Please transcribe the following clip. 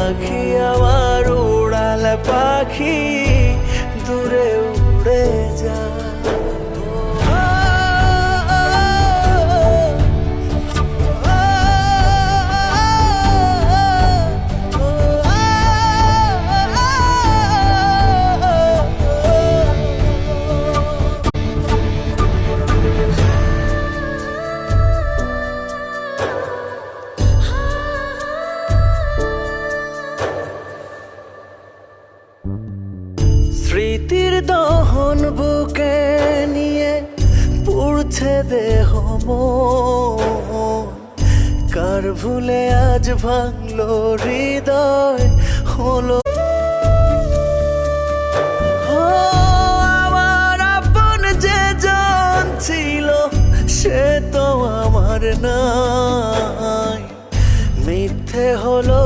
পাখি আমার উড়াল পাখি দূরে উড়ে যা স্মৃতির দহন বুকে নিয়ে পুড়ছে দেহ মন কার ভুলে আজ ভাঙলো হৃদয় হলো আমার আপন যে জন ছিল সে তো আমার নাই মিথ্যে হলো